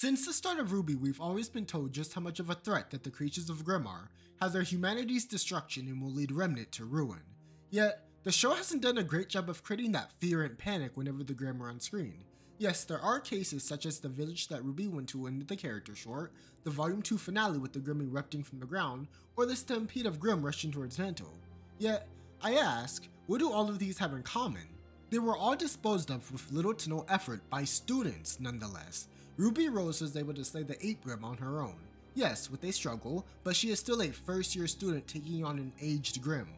Since the start of RWBY, we've always been told just how much of a threat that the creatures of RWBY are, how they're humanity's destruction and will lead Remnant to ruin. Yet, the show hasn't done a great job of creating that fear and panic whenever the Grimm are on screen. Yes, there are cases such as the village that RWBY went to in the character short, the Volume 2 finale with the Grimm erupting from the ground, or the stampede of Grimm rushing towards Mantle. Yet, I ask, what do all of these have in common? They were all disposed of with little to no effort by students nonetheless. Ruby Rose was able to slay the 8 Grimm on her own. Yes, with a struggle, but she is still a first-year student taking on an aged Grimm.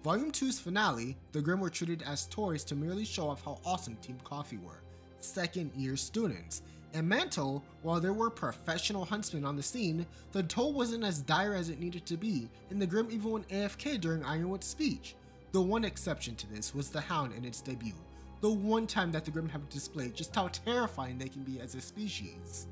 Volume 2's finale, the Grimm were treated as toys to merely show off how awesome Team Coffee were, second-year students. And Mantle, while there were professional huntsmen on the scene, the toll wasn't as dire as it needed to be, and the Grimm even went AFK during Ironwood's speech. The one exception to this was the Hound in its debut, the one time that the Grimm have displayed just how terrifying they can be as a species.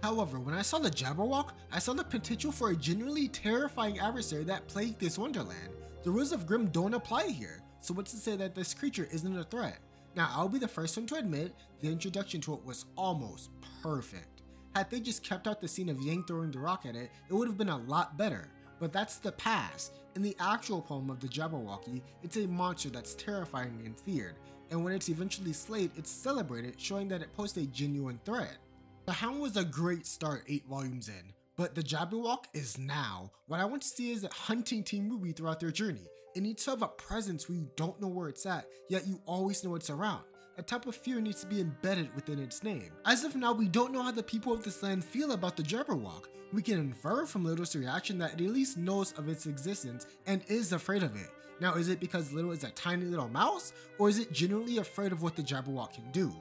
However, when I saw the Jabberwalker, I saw the potential for a genuinely terrifying adversary that plagued this wonderland. The rules of Grimm don't apply here, so what's to say that this creature isn't a threat? Now, I'll be the first one to admit, the introduction to it was almost perfect. Had they just kept out the scene of Yang throwing the rock at it, it would have been a lot better. But that's the past. In the actual poem of the Jabberwocky, it's a monster that's terrifying and feared, and when it's eventually slayed, it's celebrated, showing that it posed a genuine threat. The Hound was a great start 8 volumes in, but the Jabberwock is now. What I want to see is it hunting Team RWBY throughout their journey. It needs to have a presence where you don't know where it's at, yet you always know it's around. A type of fear needs to be embedded within its name. As of now, we don't know how the people of this land feel about the Jabberwock. We can infer from Little's reaction that it at least knows of its existence and is afraid of it. Now, is it because Little is a tiny little mouse, or is it genuinely afraid of what the Jabberwock can do?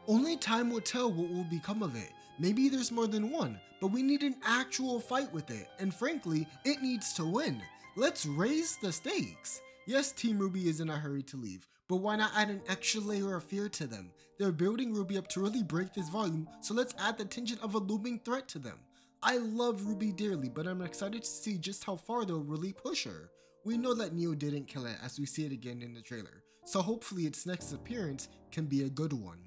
Only time will tell what will become of it. Maybe there's more than one, but we need an actual fight with it, and frankly, it needs to win. Let's raise the stakes. Yes, Team RWBY is in a hurry to leave, but why not add an extra layer of fear to them? They're building RWBY up to really break this volume, so let's add the tension of a looming threat to them. I love RWBY dearly, but I'm excited to see just how far they'll really push her. We know that Neo didn't kill it as we see it again in the trailer, so hopefully its next appearance can be a good one.